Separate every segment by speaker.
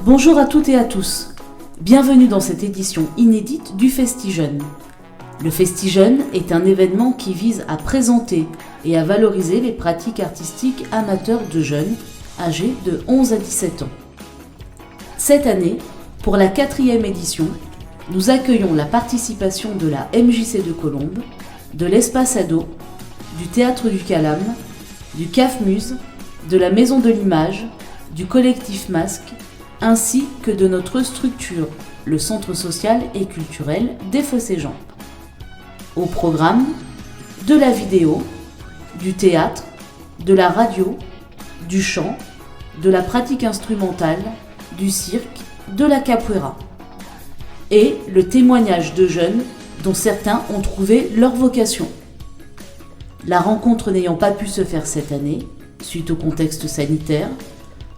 Speaker 1: Bonjour à toutes et à tous. Bienvenue dans cette édition inédite du FestiJeune. Le FestiJeune est un événement qui vise à présenter et à valoriser les pratiques artistiques amateurs de jeunes âgés de 11 à 17 ans. Cette année, pour la 4e édition, nous accueillons la participation de la MJC de Colombes, de l'Espace Ado, du Théâtre du Calame, du CAF Muse, de la Maison de l'Image, du collectif Masque, ainsi que de notre structure, le Centre social et culturel des Fossés-Jean. Au programme, de la vidéo, du théâtre, de la radio, du chant, de la pratique instrumentale, du cirque, de la capoeira. Et le témoignage de jeunes dont certains ont trouvé leur vocation. La rencontre n'ayant pas pu se faire cette année, suite au contexte sanitaire,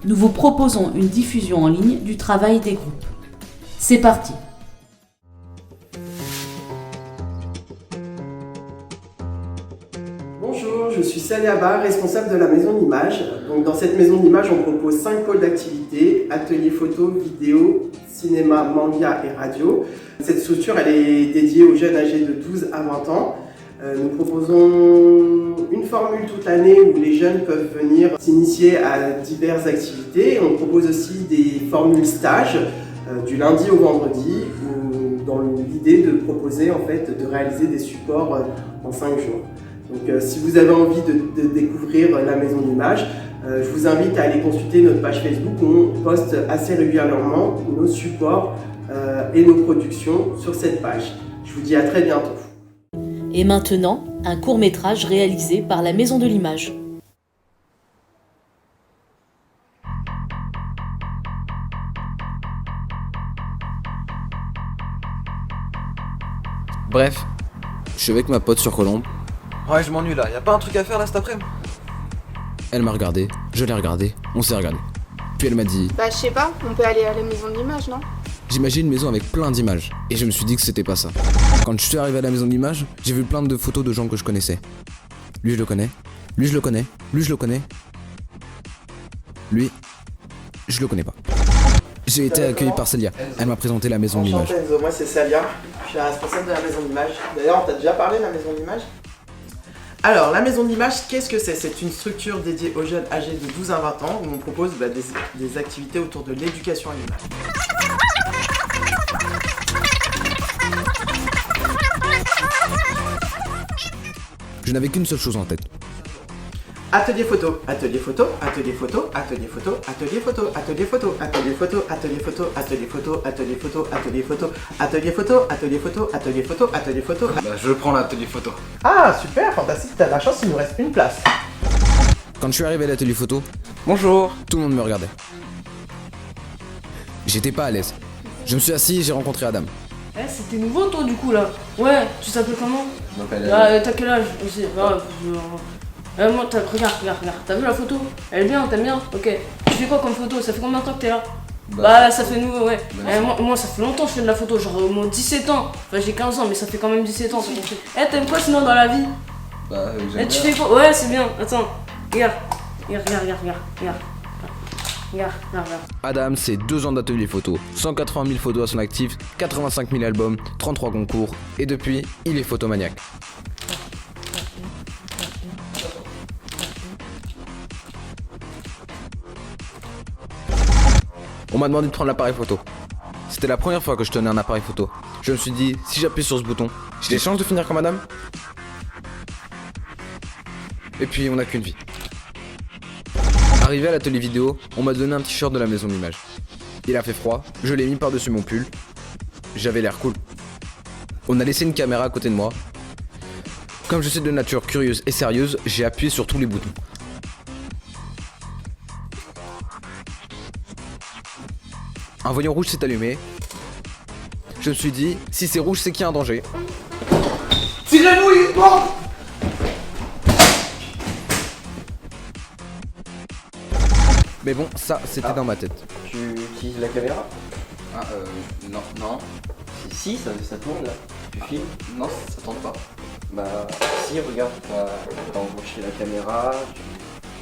Speaker 1: nous vous proposons une diffusion en ligne du travail des groupes. C'est parti!
Speaker 2: Bonjour, je suis Salia Bar, responsable de la Maison d'Image. Donc, dans cette Maison d'Image, on propose 5 pôles d'activité, ateliers photo, vidéo, cinéma, manga et radio. Cette structure elle est dédiée aux jeunes âgés de 12 à 20 ans. Nous proposons une formule toute l'année où les jeunes peuvent venir s'initier à diverses activités. On propose aussi des formules stages du lundi au vendredi dans l'idée de proposer de réaliser des supports en 5 jours. Donc si vous avez envie de découvrir la Maison d'Image, je vous invite à aller consulter notre page Facebook où on poste assez régulièrement nos supports et nos productions sur cette page. Je vous dis à très bientôt.
Speaker 1: Et maintenant, un court-métrage réalisé par la Maison de l'Image.
Speaker 3: Bref, je suis avec ma pote sur Colombes.
Speaker 4: Ouais, je m'ennuie là, y'a pas un truc à faire là cet après-midi?
Speaker 3: Elle m'a regardé, je l'ai regardé, on s'est regardé. Puis elle m'a dit...
Speaker 5: Bah je sais pas, on peut aller à la Maison de l'Image, non?
Speaker 3: J'imagine une maison avec plein d'images. Et je me suis dit que c'était pas ça. Quand je suis arrivé à la Maison de l'Image, j'ai vu plein de photos de gens que je connaissais. Lui je le connais, lui je le connais, lui je le connais. Lui, je le connais pas. J'ai été accueilli par Célia, elle m'a présenté la Maison de l'Image.
Speaker 2: Enchanté Enzo, moi c'est Salia, je suis la responsable de la Maison d'Image. D'ailleurs on t'a déjà parlé de la Maison d'Image? Alors, la Maison d'Image, qu'est-ce que c'est? C'est une structure dédiée aux jeunes âgés de 12 à 20 ans où on propose des activités autour de l'éducation à l'image.
Speaker 3: Je n'avais qu'une seule chose en tête.
Speaker 2: Atelier photo, atelier photo, atelier photo, atelier photo, atelier photo, atelier photo, atelier photo, atelier photo, atelier photo, atelier photo, atelier photo, atelier photo, atelier photo, atelier photo, atelier photo.
Speaker 4: Bah je prends l'atelier photo.
Speaker 2: Ah super, fantastique, t'as de la chance, il nous reste une place.
Speaker 3: Quand je suis arrivé à l'atelier photo,
Speaker 4: Bonjour.
Speaker 3: tout le monde me regardait. J'étais pas à l'aise. Je me suis assis et j'ai rencontré Adam.
Speaker 6: Eh, c'était nouveau toi du coup là. Ouais, tu t'appelles comment?
Speaker 4: Je m'appelle
Speaker 6: T'as quel âge aussi? Moi, regarde, t'as vu la photo? Elle est bien, t'aimes bien? Ok. Tu fais quoi comme photo? Ça fait combien de temps que t'es là? Bah ça fait nouveau, ouais. Moi ça fait longtemps que je fais de la photo, genre au moins 17 ans. Enfin j'ai 15 ans mais ça fait quand même 17 ans. Eh t'aimes quoi sinon dans la vie?
Speaker 4: Bah
Speaker 6: Eh tu fais quoi? Ouais c'est bien, attends. Regarde.
Speaker 3: Adam, c'est 2 ans d'atelier photo, 180 000 photos à son actif, 85 000 albums, 33 concours, et depuis, il est photomaniaque. On m'a demandé de prendre l'appareil photo. C'était la première fois que je tenais un appareil photo. Je me suis dit, si j'appuie sur ce bouton, j'ai des chances de finir comme Adam. Et puis, on n'a qu'une vie. Arrivé à l'atelier vidéo, on m'a donné un t-shirt de la Maison d'Image. Il a fait froid, je l'ai mis par-dessus mon pull. J'avais l'air cool. On a laissé une caméra à côté de moi. Comme je suis de nature curieuse et sérieuse, j'ai appuyé sur tous les boutons. Un voyant rouge s'est allumé. Je me suis dit, si c'est rouge, c'est qu'il y a un danger.
Speaker 2: Tirez-vous, il bombe.
Speaker 3: Mais bon, ça, c'était dans ma tête.
Speaker 7: Tu utilises la caméra?
Speaker 4: Non.
Speaker 7: Si, ça tourne là. Tu filmes?
Speaker 4: Non, ça tourne pas.
Speaker 7: Bah, si, regarde, t'as embauché la caméra.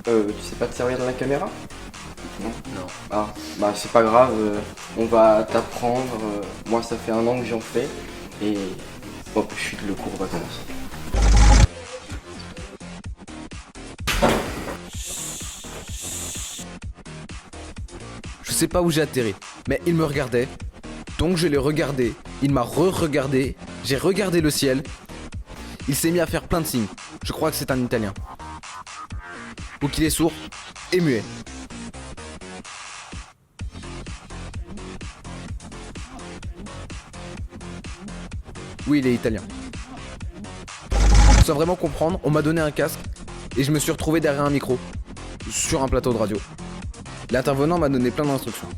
Speaker 7: Tu sais pas te servir de la caméra? Non.
Speaker 4: Non.
Speaker 7: Ah, bah c'est pas grave, on va t'apprendre. Moi ça fait 1 an que j'en fais et hop, chut, le cours va commencer.
Speaker 3: Je sais pas où j'ai atterri, mais il me regardait. Donc je l'ai regardé, il m'a re-regardé, j'ai regardé le ciel. Il s'est mis à faire plein de signes. Je crois que c'est un Italien. Ou qu'il est sourd et muet. Oui, il est italien. Sans vraiment comprendre, on m'a donné un casque et je me suis retrouvé derrière un micro, sur un plateau de radio. L'intervenant m'a donné plein d'instructions.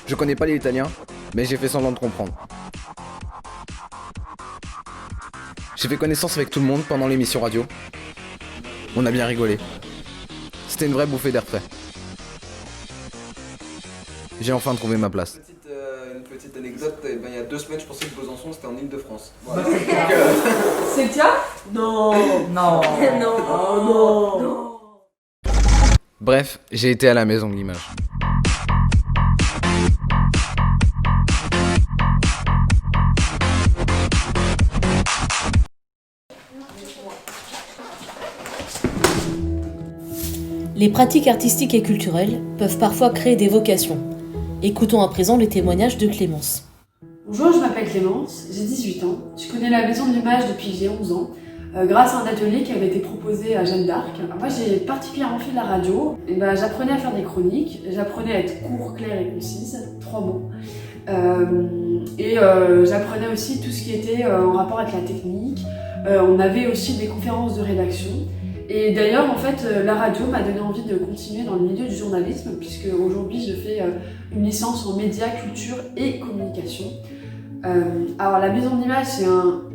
Speaker 3: Je connais pas l'italien, mais j'ai fait semblant de comprendre. J'ai fait connaissance avec tout le monde pendant l'émission radio. On a bien rigolé. C'était une vraie bouffée d'air frais. J'ai enfin trouvé ma place.
Speaker 4: Une petite anecdote, il y a 2 semaines, je pensais que Besançon c'était en Ile-de-France. Voilà.
Speaker 6: C'est le cas?
Speaker 1: Non. Non. Non. Non.
Speaker 3: Bref, j'ai été à la maison de l'image.
Speaker 1: Les pratiques artistiques et culturelles peuvent parfois créer des vocations. Écoutons à présent les témoignages de Clémence.
Speaker 8: Bonjour, je m'appelle Clémence, j'ai 18 ans. Je connais la maison de l'image depuis que j'ai 11 ans, grâce à un atelier qui avait été proposé à Jeanne d'Arc. Moi, j'ai particulièrement fait de la radio. Et j'apprenais à faire des chroniques, j'apprenais à être court, clair et concise, 3 mots. J'apprenais aussi tout ce qui était en rapport avec la technique. On avait aussi des conférences de rédaction. Et d'ailleurs, en fait, la radio m'a donné envie de continuer dans le milieu du journalisme, puisque aujourd'hui, je fais une licence en médias, culture et communication. Alors, la maison de l'image,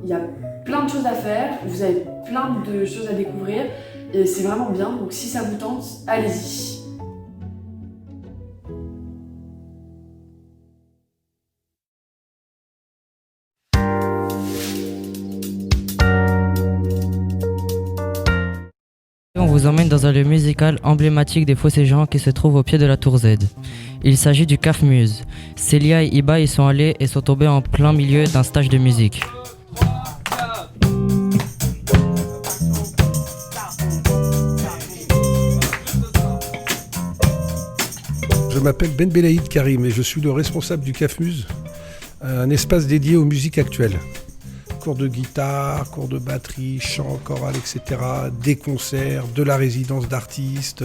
Speaker 8: il y a plein de choses à faire, vous avez plein de choses à découvrir, et c'est vraiment bien. Donc, si ça vous tente, allez-y.
Speaker 9: On vous emmène dans un lieu musical emblématique des Phocéens qui se trouve au pied de la Tour Z. Il s'agit du CAF Muse. Célia et Iba y sont allés et sont tombés en plein milieu d'un stage de musique.
Speaker 10: Je m'appelle Ben Belaïd Karim et je suis le responsable du CAF Muse, un espace dédié aux musiques actuelles. Cours de guitare, cours de batterie, chant, chorale, etc. Des concerts, de la résidence d'artistes,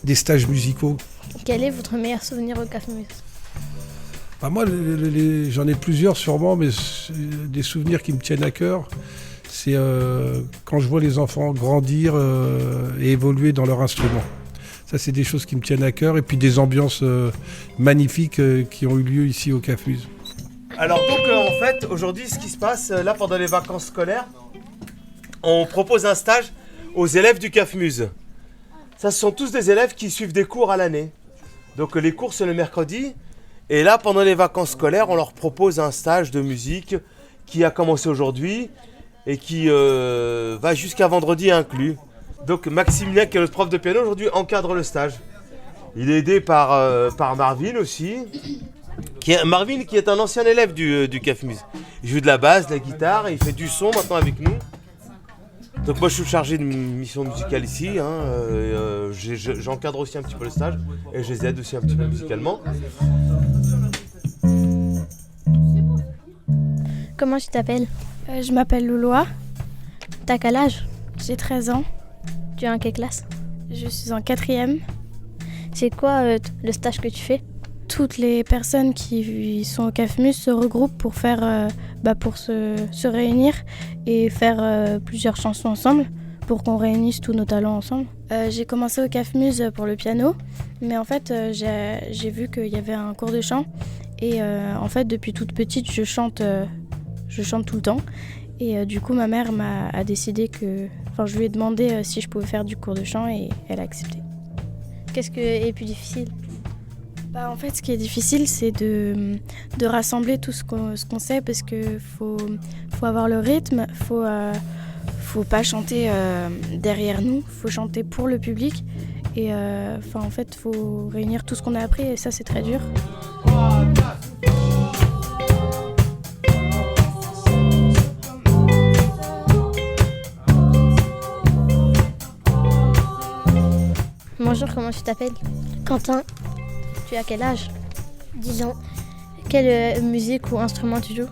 Speaker 10: des stages musicaux.
Speaker 11: Quel est votre meilleur souvenir au CAF Muse ?
Speaker 10: Moi, j'en ai plusieurs sûrement, mais des souvenirs qui me tiennent à cœur, c'est quand je vois les enfants grandir et évoluer dans leur instrument. Ça, c'est des choses qui me tiennent à cœur, et puis des ambiances magnifiques qui ont eu lieu ici au CAF Muse.
Speaker 12: Alors donc en fait aujourd'hui ce qui se passe là pendant les vacances scolaires, on propose un stage aux élèves du CAF Muse. Ça, ce sont tous des élèves qui suivent des cours à l'année. Donc les cours c'est le mercredi, et là pendant les vacances scolaires on leur propose un stage de musique qui a commencé aujourd'hui et qui va jusqu'à vendredi inclus. Donc Maximilien, qui est notre prof de piano aujourd'hui, encadre le stage. Il est aidé par Marvin aussi. Marvin qui est un ancien élève du CAF Muse. Il joue de la basse, de la guitare, et il fait du son maintenant avec nous. Donc moi je suis chargé de mission musicale ici, j'encadre aussi un petit peu le stage et je les aide aussi un petit peu musicalement.
Speaker 11: Comment tu t'appelles ? Je m'appelle Louloa. T'as quel âge ? J'ai 13 ans. Tu es en quelle classe ? Je suis en 4e. C'est quoi le stage que tu fais ? Toutes les personnes qui sont au CAF Muse se regroupent pour faire, pour se réunir et faire plusieurs chansons ensemble pour qu'on réunisse tous nos talents ensemble. J'ai commencé au CAF Muse pour le piano, mais en fait j'ai vu qu'il y avait un cours de chant et en fait depuis toute petite je chante tout le temps et du coup ma mère a décidé je lui ai demandé si je pouvais faire du cours de chant et elle a accepté. Qu'est-ce qui est plus difficile ? En fait, ce qui est difficile, c'est de rassembler tout ce qu'on sait parce qu'il faut avoir le rythme, faut pas chanter derrière nous, faut chanter pour le public Et en fait, faut réunir tout ce qu'on a appris et ça, c'est très dur.
Speaker 13: Bonjour, comment tu t'appelles?
Speaker 11: Quentin,
Speaker 13: Tu as quel âge?
Speaker 11: 10 ans.
Speaker 13: Quelle musique ou instrument tu joues?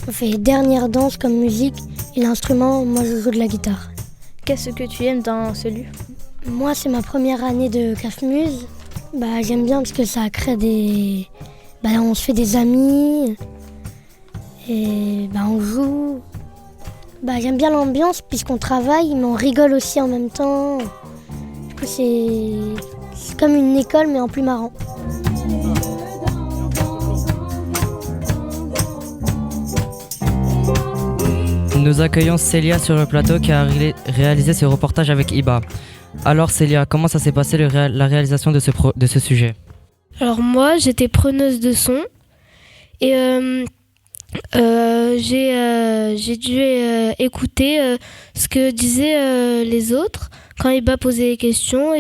Speaker 11: On fait dernière danse comme musique et l'instrument, moi je joue de la guitare.
Speaker 13: Qu'est-ce que tu aimes dans ce lieu?
Speaker 11: Moi, c'est ma première année de CAFMUSE. J'aime bien parce que ça crée des... on se fait des amis et on joue. J'aime bien l'ambiance puisqu'on travaille mais on rigole aussi en même temps. Du coup, c'est comme une école mais en plus marrant.
Speaker 9: Nous accueillons Célia sur le plateau qui a réalisé ce reportage avec Iba. Alors Célia, comment ça s'est passé la réalisation de ce sujet?
Speaker 14: Alors moi, j'étais preneuse de son et j'ai dû écouter ce que disaient les autres. Quand Iba posait des questions,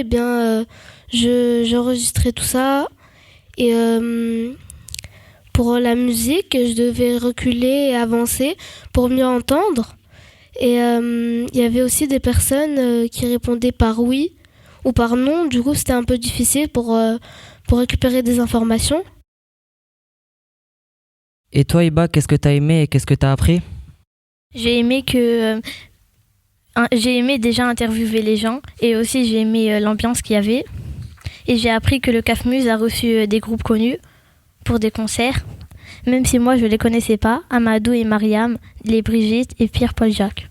Speaker 14: j'enregistrais tout ça. Et pour la musique, je devais reculer et avancer pour mieux entendre. Et il y avait aussi des personnes qui répondaient par oui ou par non. Du coup, c'était un peu difficile pour récupérer des informations.
Speaker 9: Et toi Iba, qu'est-ce que tu as aimé et qu'est-ce que tu as appris?
Speaker 13: J'ai aimé déjà interviewer les gens et aussi j'ai aimé l'ambiance qu'il y avait. Et j'ai appris que le CAFMUSE a reçu des groupes connus pour des concerts, même si moi je les connaissais pas, Amadou et Mariam, les Brigitte et Pierre-Paul Jacques.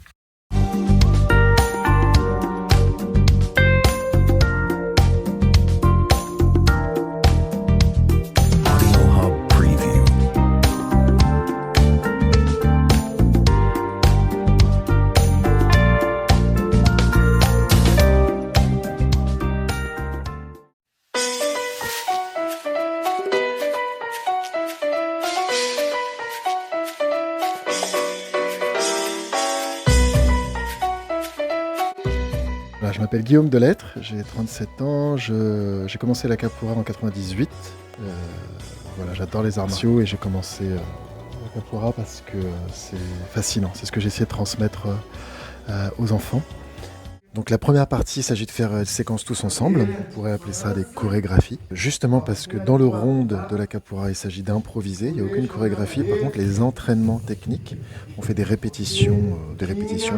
Speaker 15: Je m'appelle Guillaume Delettre, j'ai 37 ans, j'ai commencé la capoeira en 98. J'adore les arts martiaux et j'ai commencé la capoeira parce que c'est fascinant, c'est ce que j'essaie de transmettre aux enfants. Donc la première partie, il s'agit de faire une séquence tous ensemble, on pourrait appeler ça des chorégraphies. Justement parce que dans le ronde de la capoeira, il s'agit d'improviser, il n'y a aucune chorégraphie. Par contre, les entraînements techniques, on fait des répétitions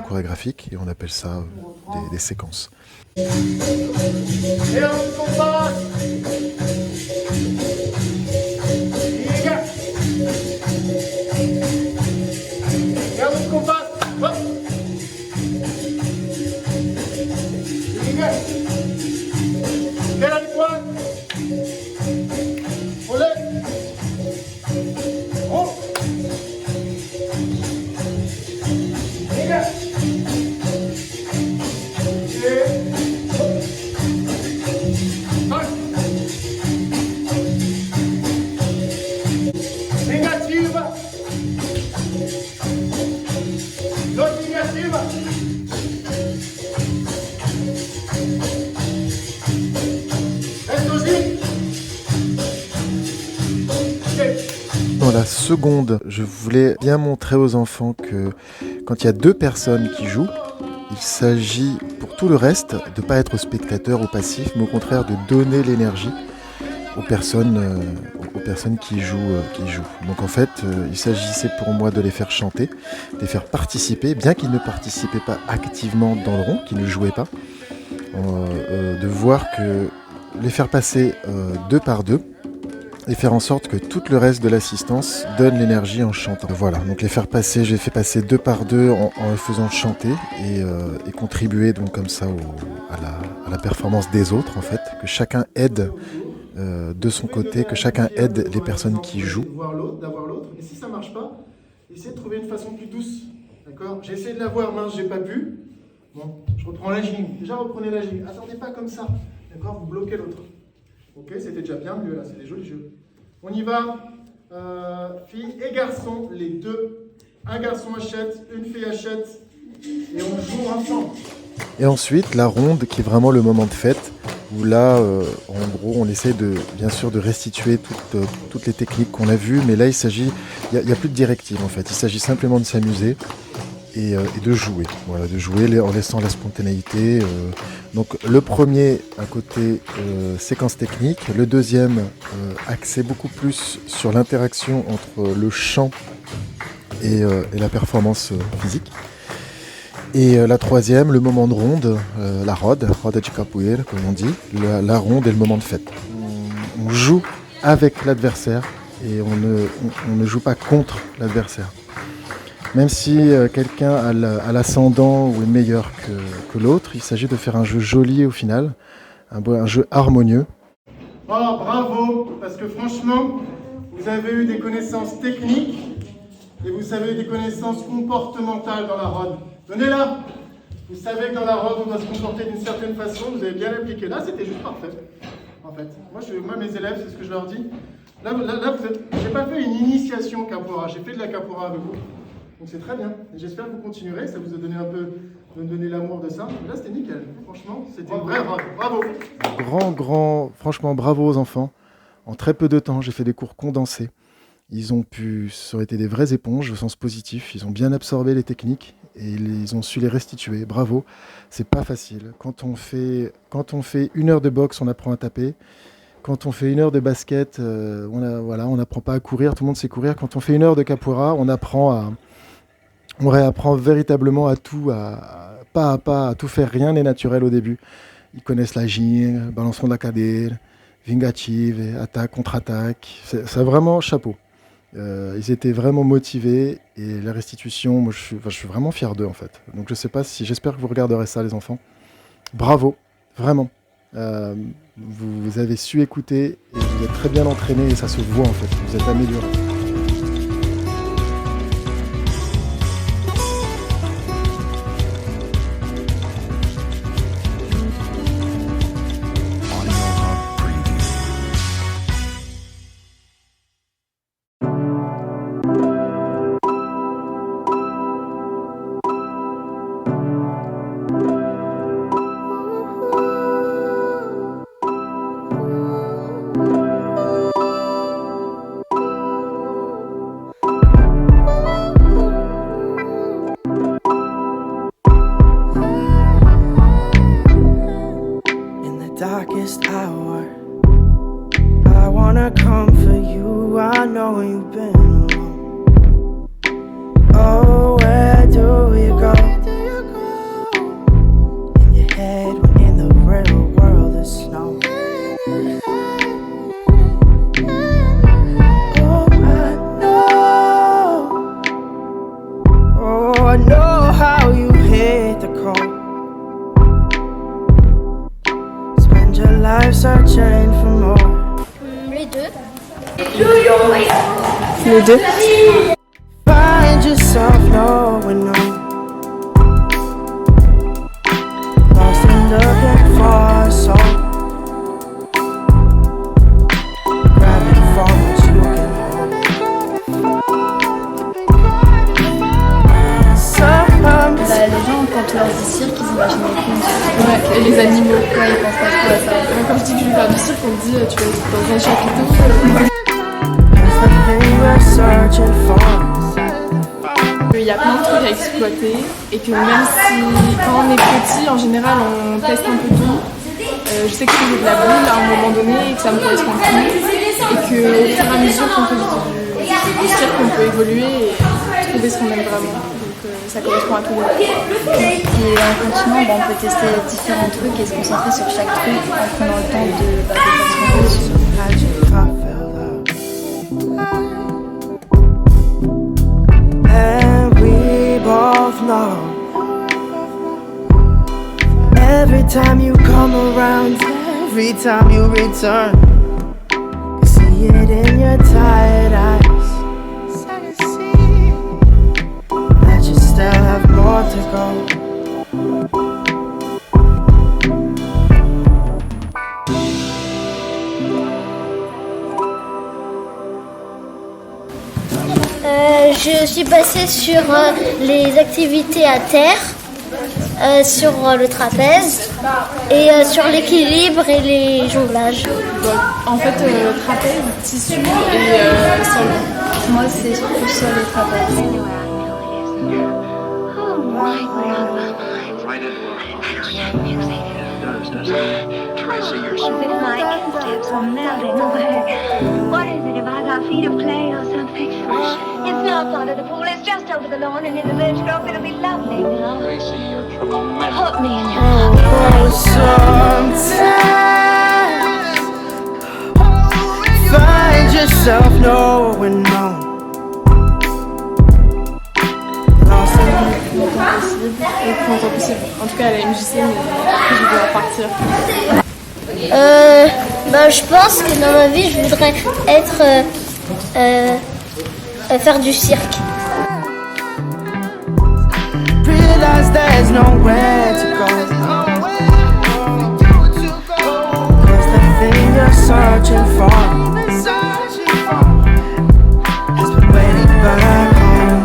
Speaker 15: chorégraphiques et on appelle ça des séquences.
Speaker 16: Et on combat. Et on combat. Quelle a le point? On lève. Oh. Négative. L'autre négative.
Speaker 15: Dans la seconde, je voulais bien montrer aux enfants que quand il y a deux personnes qui jouent, il s'agit pour tout le reste de ne pas être spectateur ou passif, mais au contraire de donner l'énergie aux personnes qui jouent. Donc en fait, il s'agissait pour moi de les faire chanter, de les faire participer, bien qu'ils ne participaient pas activement dans le rond, qu'ils ne jouaient pas, de voir que les faire passer deux par deux, et faire en sorte que tout le reste de l'assistance donne l'énergie en chantant. Voilà, donc les faire passer, j'ai fait passer deux par deux en les faisant chanter et contribuer donc comme ça à la performance des autres en fait, que chacun aide de son côté, que chacun aide les personnes qui jouent.
Speaker 16: D'avoir l'autre, et si ça marche pas, essayez de trouver une façon plus douce, d'accord? J'ai essayé de l'avoir, mince, j'ai pas pu. Bon, je reprends la ligne. Déjà reprenez la ligne, attendez pas comme ça, d'accord? Vous bloquez l'autre. Ok, c'était déjà bien mieux là, c'est des jolis jeux. On y va, filles et garçons, les deux. Un garçon achète, une fille achète, et on joue ensemble.
Speaker 15: Et ensuite, la ronde qui est vraiment le moment de fête, où là, en gros, on essaie bien sûr de restituer toutes les techniques qu'on a vues, mais là, il n'y a plus de directive en fait, il s'agit simplement de s'amuser et de jouer, voilà, de jouer en laissant la spontanéité. Donc le premier, à côté séquence technique, le deuxième, axé beaucoup plus sur l'interaction entre le chant et la performance physique. Et la troisième, le moment de ronde, la roda de capoeira, comme on dit, la ronde et le moment de fête. On joue avec l'adversaire et on ne joue pas contre l'adversaire. Même si quelqu'un a l'ascendant ou est meilleur que l'autre, il s'agit de faire un jeu joli au final, un jeu harmonieux.
Speaker 16: Oh, bravo, parce que franchement, vous avez eu des connaissances techniques et vous avez eu des connaissances comportementales dans la roda. Donnez-la. Vous savez que dans la robe, on doit se comporter d'une certaine façon, vous avez bien appliqué. Là, c'était juste parfait, en fait. Moi, mes élèves, c'est ce que je leur dis. Là j'ai pas fait une initiation capoeira, j'ai fait de la capoeira avec vous. Donc c'est très bien. Et j'espère que vous continuerez, ça vous a donné un peu, donné l'amour de ça. Mais là, c'était nickel. Franchement, c'était une vraie robe. Bravo.
Speaker 15: Franchement, bravo aux enfants. En très peu de temps, j'ai fait des cours condensés. Ça aurait été des vraies éponges au sens positif. Ils ont bien absorbé les techniques et ils ont su les restituer. Bravo. C'est pas facile. Quand on fait 1 heure de boxe, on apprend à taper. Quand on fait 1 heure de basket, on n'apprend pas à courir. Tout le monde sait courir. Quand on fait 1 heure de capoeira, on réapprend véritablement à tout, pas à pas, à tout faire. Rien n'est naturel au début. Ils connaissent la gingue, balancement de la cadeira, vingative, attaque, contre-attaque. C'est vraiment chapeau. Ils étaient vraiment motivés et la restitution, moi je suis vraiment fier d'eux en fait. Donc j'espère que vous regarderez ça les enfants. Bravo, vraiment. Vous avez su écouter et vous êtes très bien entraînés et ça se voit en fait, vous êtes améliorés.
Speaker 17: darkest hour, I wanna comfort you. I know you've been alone. Oh, where do we go? In your head when in the real world there's snow. Oh, I know how you hate the cold. Your life searching for more.
Speaker 11: Les deux.
Speaker 5: Les deux.
Speaker 17: Find yourself knowing no. Lost and looking for a soul. Grabbing for what you can hold.
Speaker 5: Les gens, quand on leur dit cirque, ils imaginent les films. Ouais, et les animaux. Ouais, ils pensent pas trop à ça. Quand je dis que je vais faire du cirque, on me dit tu vas dans un chapiteau. Il y a plein de trucs à exploiter et que même si quand on est petit, en général, on teste un peu tout. Je sais que je faisais de la boule à un moment donné et que ça me correspond plus. Et qu'au fur et à mesure qu'on fait du cirque, on peut évoluer et trouver ce qu'on aime vraiment. Ça correspond à tout le monde.
Speaker 11: Et en continuant, on peut tester différents trucs et se concentrer sur chaque truc en prenant le temps de faire ce qu'on veut.
Speaker 17: And we both know every time you come around, every time you return, you see it in your tired eyes. Still have more to go.
Speaker 11: Je suis passée sur les activités à terre sur le trapèze et sur l'équilibre et les jonglages.
Speaker 5: En fait, trapèze, tissu et sol.
Speaker 11: Moi, c'est plus sur le trapèze.
Speaker 18: What is it about our feet of clay or something? It's not under the pool, it's just over the lawn and in the birch grove. It'll be lovely, you know. Put me in your
Speaker 17: Sometimes find yourself nowhere, no.
Speaker 5: Le plus longtemps possible. En tout cas à la MJC, mais après je dois partir.
Speaker 11: Je pense que dans ma vie, je voudrais faire du cirque.
Speaker 17: Realize there's nowhere to go. 'Cause the thing you're searching for has been waiting back home.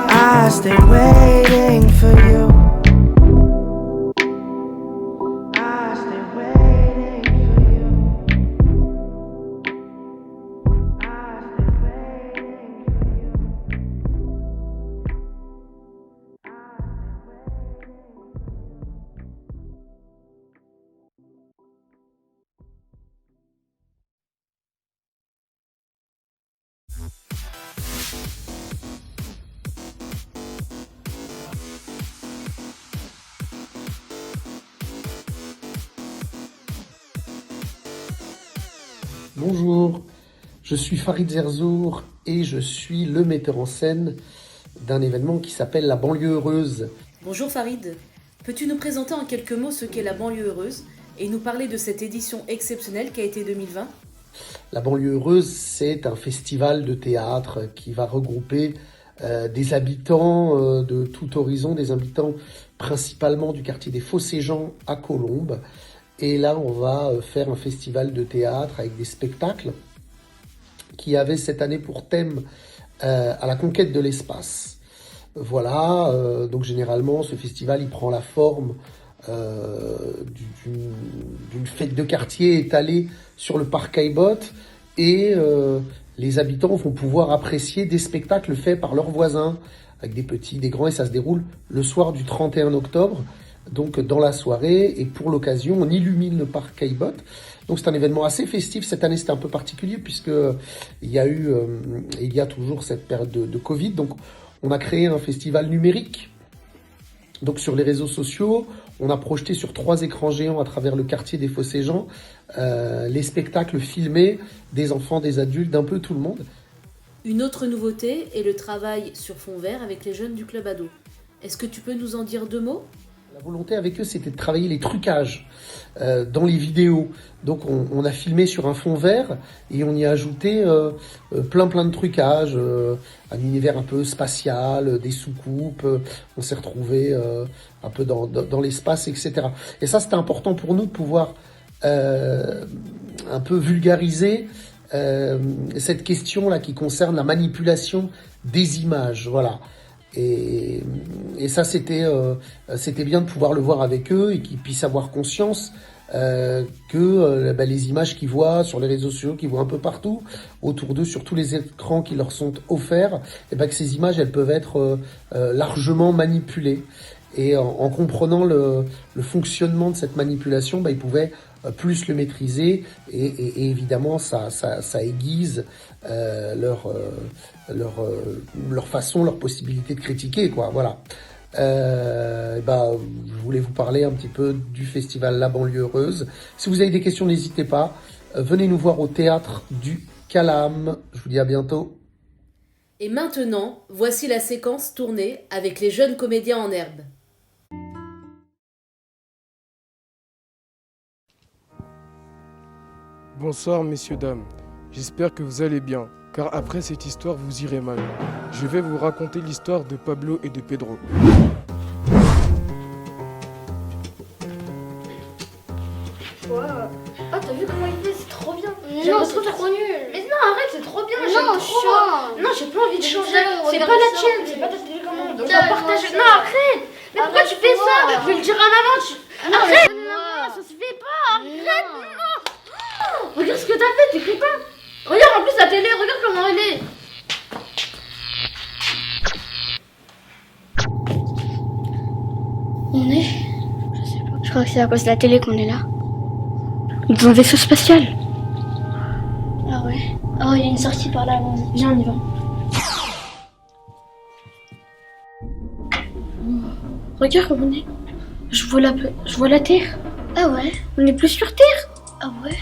Speaker 17: I stay waiting for you.
Speaker 19: Bonjour, je suis Farid Zerzour et je suis le metteur en scène d'un événement qui s'appelle La Banlieue Heureuse.
Speaker 1: Bonjour Farid, peux-tu nous présenter en quelques mots ce qu'est la Banlieue Heureuse et nous parler de cette édition exceptionnelle qui a été 2020 ?
Speaker 19: La Banlieue Heureuse, c'est un festival de théâtre qui va regrouper des habitants de tout horizon, des habitants principalement du quartier des Fossés-Jean à Colombes. Et là, on va faire un festival de théâtre avec des spectacles qui avaient cette année pour thème à la conquête de l'espace. Voilà, donc généralement, ce festival, il prend la forme d'une fête de quartier étalée sur le parc Caillebotte et les habitants vont pouvoir apprécier des spectacles faits par leurs voisins avec des petits, des grands, et ça se déroule le soir du 31 octobre. Donc dans la soirée, et pour l'occasion, on illumine le parc Caillebotte. Donc c'est un événement assez festif. Cette année, c'était un peu particulier puisque il y a toujours cette période de Covid. Donc on a créé un festival numérique. Donc sur les réseaux sociaux, on a projeté sur 3 écrans géants à travers le quartier des Fossés-Jean les spectacles filmés des enfants, des adultes, d'un peu tout le monde.
Speaker 1: Une autre nouveauté est le travail sur fond vert avec les jeunes du club ado. Est-ce que tu peux nous en dire 2 mots ?
Speaker 19: La volonté avec eux, c'était de travailler les trucages dans les vidéos. Donc on a filmé sur un fond vert et on y a ajouté plein de trucages, un univers un peu spatial, des soucoupes, on s'est retrouvé un peu dans l'espace, etc. Et ça, c'était important pour nous de pouvoir un peu vulgariser cette question-là qui concerne la manipulation des images, voilà. Et ça, c'était bien de pouvoir le voir avec eux et qu'ils puissent avoir conscience que les images qu'ils voient sur les réseaux sociaux, qu'ils voient un peu partout autour d'eux, sur tous les écrans qui leur sont offerts, et que ces images, elles peuvent être largement manipulées. Et en comprenant le fonctionnement de cette manipulation, ils pouvaient plus le maîtriser et évidemment ça aiguise leur façon, leur possibilité de critiquer, quoi. Voilà. Je voulais vous parler un petit peu du festival La Banlieue Heureuse. Si vous avez des questions, n'hésitez pas. Venez nous voir au théâtre du Calam. Je vous dis à bientôt.
Speaker 1: Et maintenant, voici la séquence tournée avec les jeunes comédiens en herbe.
Speaker 20: Bonsoir messieurs, dames. J'espère que vous allez bien, car après cette histoire, vous irez mal. Je vais vous raconter l'histoire de Pablo et de Pedro.
Speaker 21: Wow. Oh, t'as vu comment il fait? C'est trop bien.
Speaker 11: Non, c'est trop nul.
Speaker 21: Mais non, arrête, c'est trop bien.
Speaker 11: Non,
Speaker 21: Non, j'ai pas envie de changer. C'est pas la tienne, c'est pas ta télécommande. On doit partager. Non, arrête. Mais pourquoi tu fais ça? Je vais le dire à maman. Arrête. Non, ça se fait pas. Arrête. Non. Regarde ce que t'as fait, t'écris pas. Regarde en plus la télé, regarde comment elle est.
Speaker 11: On est? Je sais pas. Je crois que c'est à cause de la télé qu'on est là.
Speaker 21: Dans un vaisseau spatial.
Speaker 11: Ah ouais. Oh, il y a une sortie par là, allons-y. Viens, on y va.
Speaker 21: Regarde où on est. Je vois la Terre.
Speaker 11: Ah ouais.
Speaker 21: On est plus sur Terre.
Speaker 11: Ah ouais.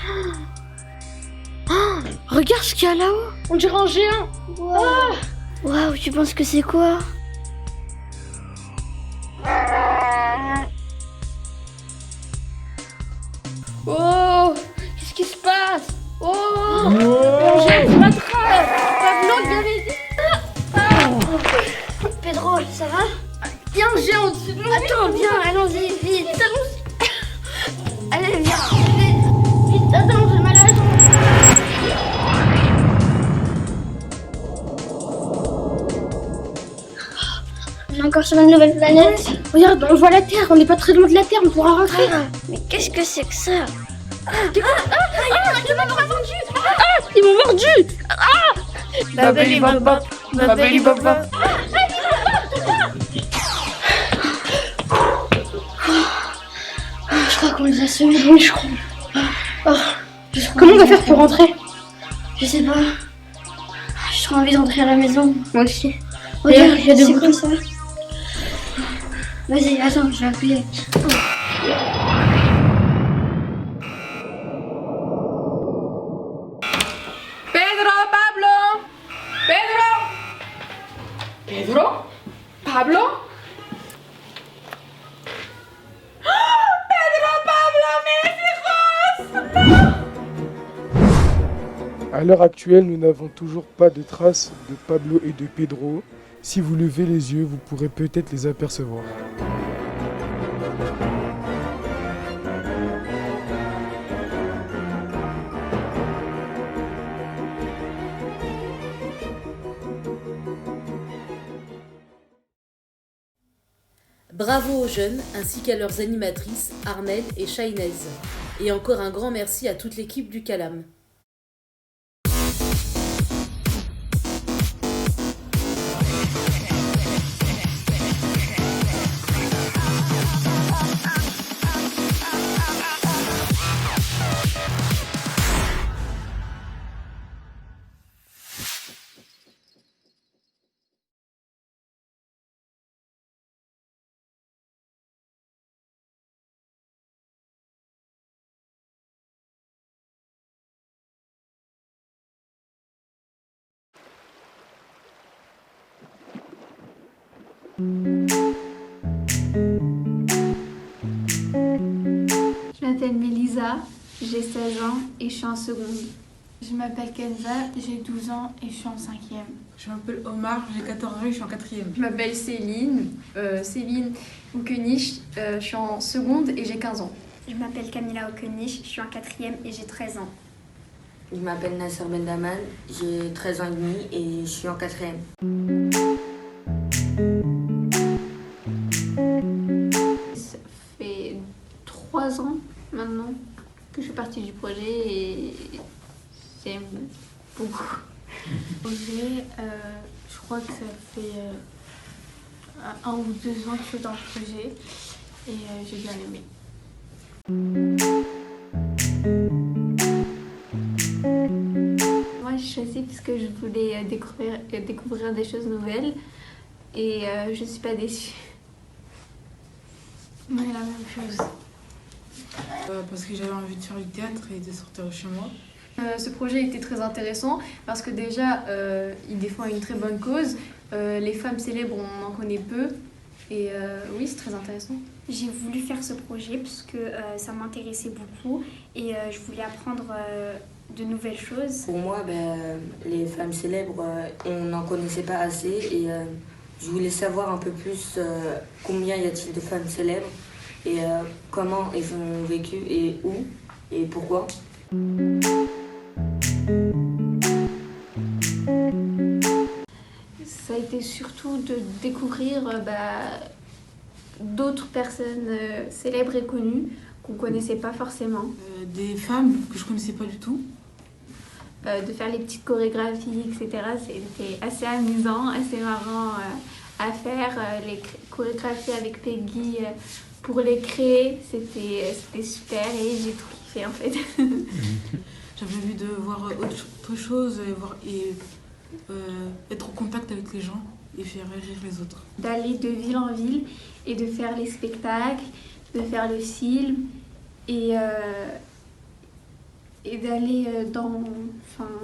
Speaker 21: Oh, regarde ce qu'il y a là-haut. On dirait un géant.
Speaker 11: Waouh. Waouh, tu penses que c'est quoi?
Speaker 21: Oh, qu'est-ce qui se passe? Oh, je m'attrape. Pablo, il y avait des...
Speaker 11: Pedro, ça va?
Speaker 21: Il y a un géant au-dessus de nous.
Speaker 11: Attends, viens, allons-y, vite. Allez, viens.
Speaker 21: Vite, attends, j'ai mal à la jambe.
Speaker 11: On est encore sur une nouvelle planète.
Speaker 21: Regarde, on voit la Terre, on n'est pas très loin de la Terre, on pourra rentrer.
Speaker 11: Mais qu'est-ce que c'est que ça?
Speaker 21: Ils m'ont mordu.
Speaker 11: Babeli Baba.
Speaker 21: Babeli Baba.
Speaker 11: Je crois qu'on les a semés. Oui, je crois.
Speaker 21: Comment on va faire pour rentrer?
Speaker 11: Je sais pas. J'ai trop envie d'entrer à la maison.
Speaker 21: Moi aussi.
Speaker 11: Regarde, il y a des boutons. Ça. Vas-y, attends, je vais appuyer.
Speaker 5: Pedro, Pablo. Pedro. Pablo.
Speaker 20: À l'heure actuelle, nous n'avons toujours pas de traces de Pablo et de Pedro. Si vous levez les yeux, vous pourrez peut-être les apercevoir.
Speaker 1: Bravo aux jeunes ainsi qu'à leurs animatrices Armelle et Shainez. Et encore un grand merci à toute l'équipe du Calam.
Speaker 2: Je m'appelle Mélisa, j'ai 16 ans et je suis en seconde.
Speaker 22: Je m'appelle Kenza, j'ai 12 ans et je suis en 5e.
Speaker 23: Je m'appelle Omar, j'ai 14 ans et je suis en 4e.
Speaker 24: Je m'appelle Céline Oukeniche, je suis en seconde et j'ai 15 ans.
Speaker 25: Je m'appelle Camilla Oukeniche, je suis en 4e et j'ai 13 ans.
Speaker 26: Je m'appelle Nasser Bendaman, j'ai 13 ans et demi et je suis en 4e.
Speaker 2: Ça fait 3 ans maintenant que je suis partie du projet et j'aime beaucoup.
Speaker 22: Projet, je crois que ça fait 1 ou 2 ans que je suis dans le projet et j'ai bien aimé.
Speaker 2: Moi, j'ai choisi parce que je voulais découvrir des choses nouvelles et je suis pas déçue.
Speaker 22: Oui, la même chose.
Speaker 23: Parce que j'avais envie de faire du théâtre et de sortir de chez moi.
Speaker 24: Ce projet était très intéressant parce que déjà, il défend une très bonne cause. Les femmes célèbres, on en connaît peu. Et oui, c'est très intéressant.
Speaker 25: J'ai voulu faire ce projet parce que ça m'intéressait beaucoup et je voulais apprendre de nouvelles choses.
Speaker 26: Pour moi, les femmes célèbres, on n'en connaissait pas assez et je voulais savoir un peu plus combien y a-t-il de femmes célèbres et comment elles ont vécu et où et pourquoi.
Speaker 2: Ça a été c'était surtout de découvrir d'autres personnes célèbres et connues qu'on connaissait pas forcément.
Speaker 23: Des femmes que je connaissais pas du tout.
Speaker 2: De faire les petites chorégraphies, etc. C'était assez amusant, assez marrant à faire. Les chorégraphies avec Peggy, pour les créer, c'était super et j'ai tout kiffé en fait.
Speaker 23: J'avais envie de voir autre chose et être en contact avec les gens et faire rire les autres.
Speaker 2: D'aller de ville en ville et de faire les spectacles, de faire le film et d'aller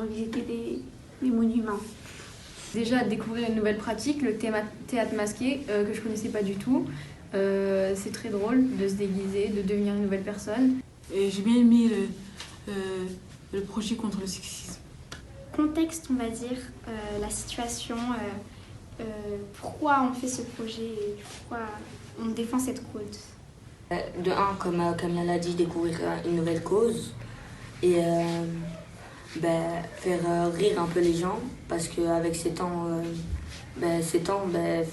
Speaker 2: visiter des monuments.
Speaker 24: Déjà, découvrir une nouvelle pratique, le théâtre masqué, que je connaissais pas du tout. C'est très drôle de se déguiser, de devenir une nouvelle personne.
Speaker 23: Et j'ai bien aimé le projet contre le sexisme.
Speaker 25: Contexte, on va dire, la situation, pourquoi on fait ce projet et pourquoi on défend cette cause.
Speaker 26: De un, comme l'a dit, découvrir une nouvelle cause et faire rire un peu les gens parce qu'avec ces temps,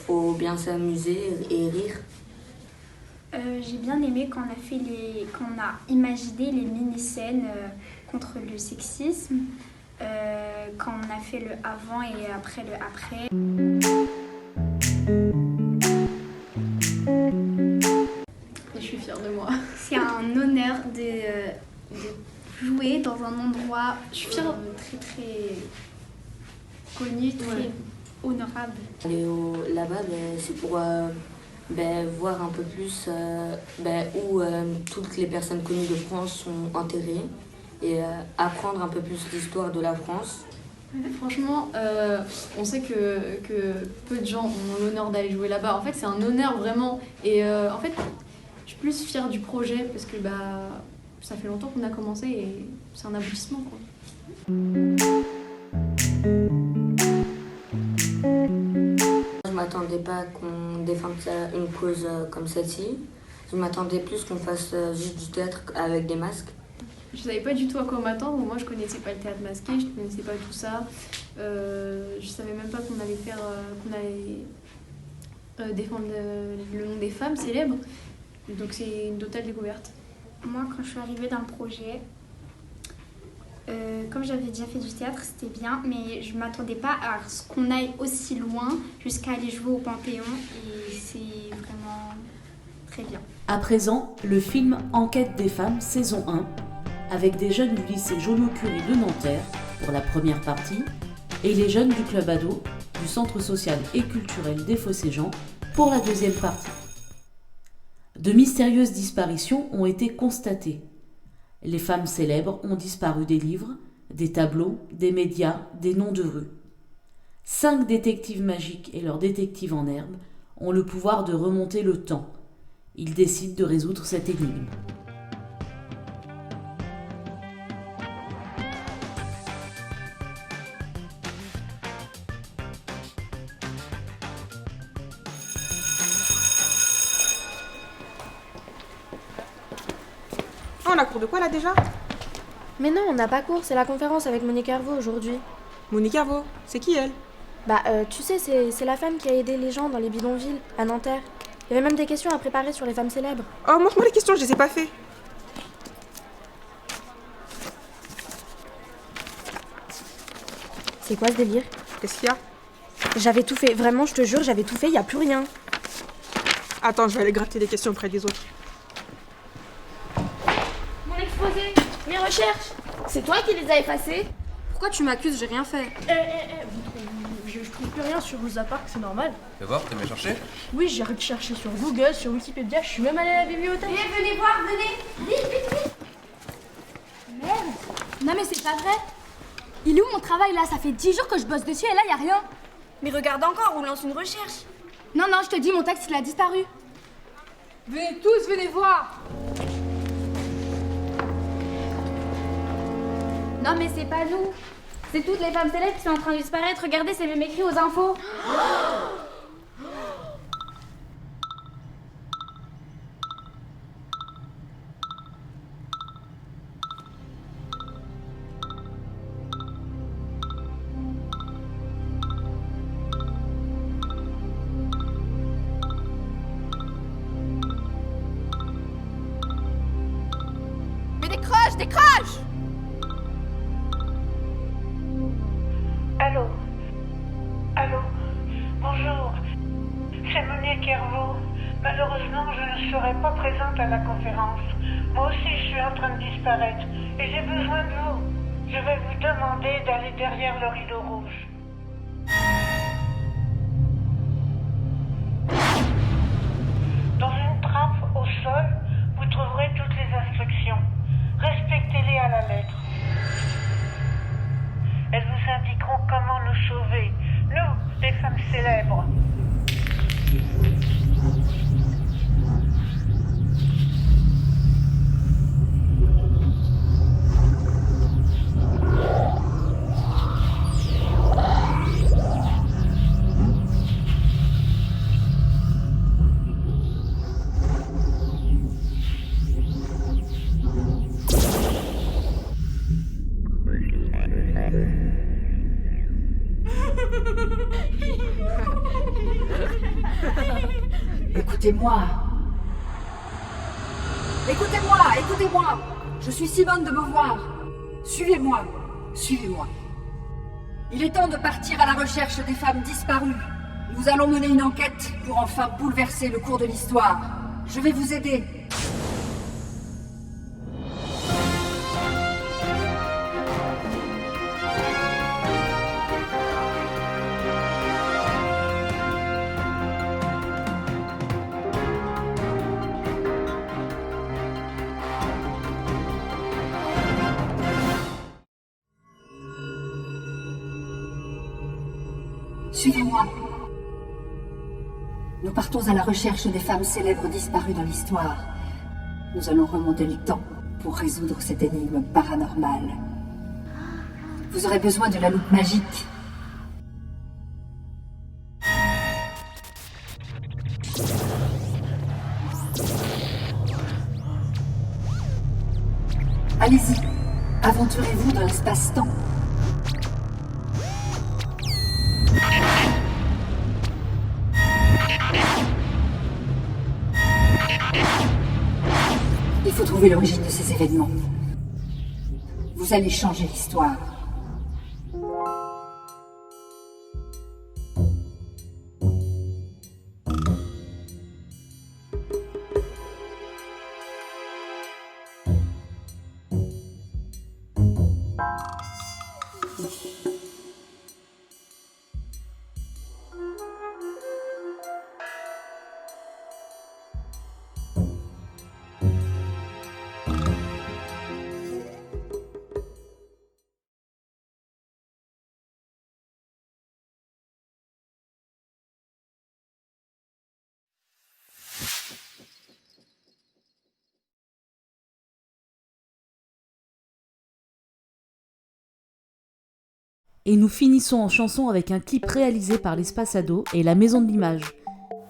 Speaker 26: faut bien s'amuser et rire.
Speaker 25: J'ai bien aimé quand on a imaginé les mini-scènes contre le sexisme, quand on a fait le avant et après le après.
Speaker 24: Je suis fière de moi.
Speaker 25: C'est un honneur de jouer dans un endroit très très connu, très honorable.
Speaker 26: Aller là-bas, c'est pour voir un peu plus où toutes les personnes connues de France sont enterrées et apprendre un peu plus l'histoire de la France.
Speaker 24: Franchement, on sait que peu de gens ont l'honneur d'aller jouer là-bas. En fait, c'est un honneur vraiment. Et en fait, je suis plus fière du projet parce que ça fait longtemps qu'on a commencé et c'est un aboutissement, quoi.
Speaker 26: Je m'attendais pas qu'on défende une cause comme celle-ci. Je m'attendais plus qu'on fasse juste du théâtre avec des masques.
Speaker 24: Je savais pas du tout à quoi m'attendre. Moi, je connaissais pas le théâtre masqué, je connaissais pas tout ça. Je savais même pas qu'on allait défendre le nom des femmes célèbres. Donc c'est une totale découverte.
Speaker 25: Moi, quand je suis arrivée dans le projet, comme j'avais déjà fait du théâtre, c'était bien, mais je m'attendais pas à ce qu'on aille aussi loin jusqu'à aller jouer au Panthéon et c'est vraiment très bien.
Speaker 1: À présent, le film Enquête des femmes, saison 1, avec des jeunes du lycée Joliot-Curie de Nanterre pour la première partie et les jeunes du club ado du centre social et culturel des Fossés-Jean pour la deuxième partie. De mystérieuses disparitions ont été constatées. Les femmes célèbres ont disparu des livres, des tableaux, des médias, des noms de rues. 5 détectives magiques et leurs détectives en herbe ont le pouvoir de remonter le temps. Ils décident de résoudre cette énigme.
Speaker 3: On a cours de quoi là déjà?
Speaker 4: Mais non, on n'a pas cours, c'est la conférence avec Monique Hervaux aujourd'hui.
Speaker 3: Monique Hervaux, c'est qui elle?
Speaker 4: Tu sais, c'est la femme qui a aidé les gens dans les bidonvilles, à Nanterre. Il y avait même des questions à préparer sur les femmes célèbres.
Speaker 3: Oh, montre-moi les questions, je les ai pas fait.
Speaker 4: C'est quoi ce délire?
Speaker 3: Qu'est-ce qu'il y a?
Speaker 4: J'avais tout fait, vraiment, je te jure, j'avais tout fait, y a plus rien.
Speaker 3: Attends, je vais aller gratter les questions auprès des autres.
Speaker 21: Mon exposé, mes recherches, c'est toi qui les as effacées?
Speaker 4: Pourquoi tu m'accuses? J'ai rien fait.
Speaker 21: Je trouve plus rien sur Rosa Parks, c'est normal.
Speaker 6: Fais voir, t'as bien cherché?
Speaker 21: Oui, j'ai recherché sur Google, sur Wikipédia, je suis même allée à la bibliothèque.
Speaker 25: Venez voir, venez. Vite, vite, vite.
Speaker 21: Merde. Non mais c'est pas vrai. Il est où mon travail là? Ça fait 10 jours que je bosse dessus et là y a rien.
Speaker 4: Mais regarde encore, on lance une recherche.
Speaker 21: Non, je te dis, mon texte il a disparu.
Speaker 24: Venez tous, venez voir.
Speaker 21: Non mais c'est pas nous. C'est toutes les femmes célèbres qui sont en train de disparaître. Regardez, c'est même écrit aux infos.
Speaker 6: Kervo. Malheureusement, je ne serai pas présente à la conférence. Moi aussi, je suis en train de disparaître et j'ai besoin de vous. Je vais vous demander d'aller derrière le rideau rouge. Dans une trappe au sol, vous trouverez toutes les instructions. Respectez-les à la lettre. Elles vous indiqueront comment nous sauver, nous, les femmes célèbres.
Speaker 7: Écoutez-moi. Écoutez-moi, écoutez-moi. Je suis Simone de Beauvoir. Suivez-moi, suivez-moi. Il est temps de partir à la recherche des femmes disparues. Nous allons mener une enquête pour enfin bouleverser le cours de l'histoire. Je vais vous aider. Suivez-moi. Nous partons à la recherche des femmes célèbres disparues dans l'histoire. Nous allons remonter le temps pour résoudre cette énigme paranormale. Vous aurez besoin de la loupe magique. Allez-y, aventurez-vous dans l'espace-temps. Il faut trouver l'origine de ces événements. Vous allez changer l'histoire.
Speaker 1: Et nous finissons en chanson avec un clip réalisé par l'Espace Ado et la Maison de l'Image.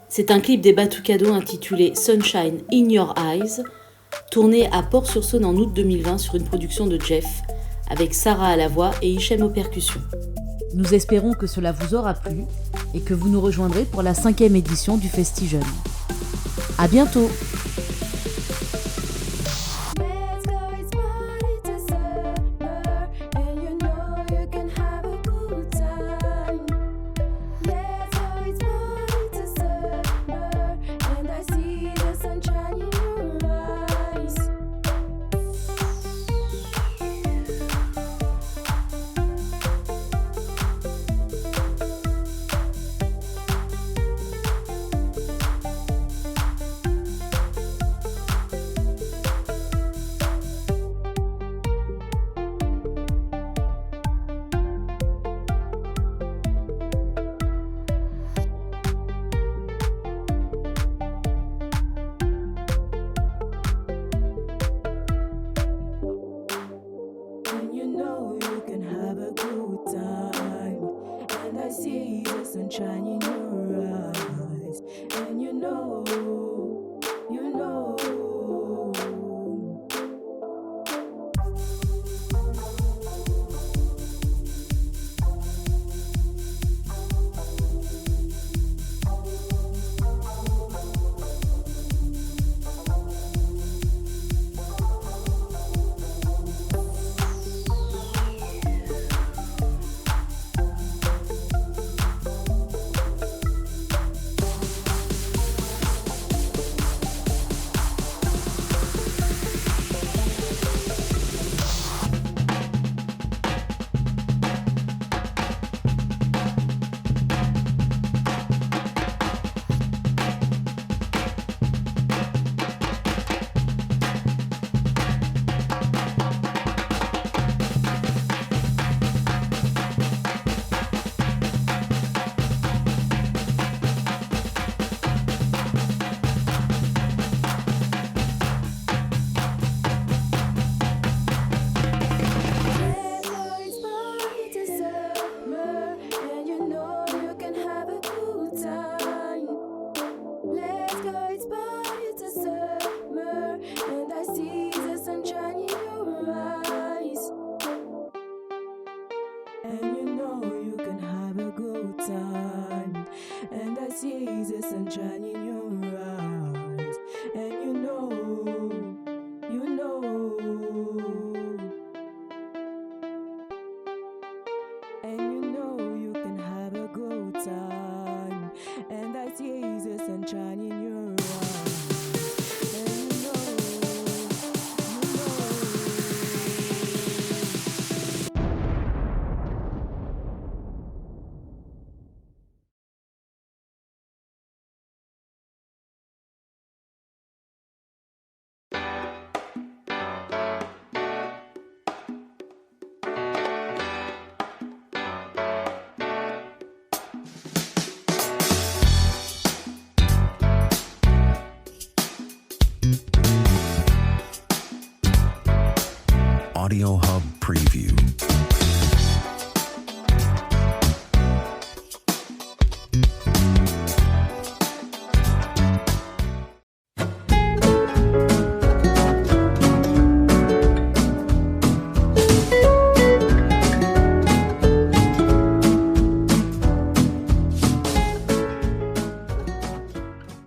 Speaker 1: C'est un clip des Batucado intitulé Sunshine in Your Eyes, tourné à Port-sur-Saône en août 2020 sur une production de Jeff, avec Sarah à la voix et Hichem aux percussions. Nous espérons que cela vous aura plu et que vous nous rejoindrez pour la 5e édition du FestiJeune. À bientôt!
Speaker 8: Sunshine in your eyes, and you know. And you know you can have a good time. And I see the sunshine in your eyes. And you know. And you know you can have a good time. And I see the sunshine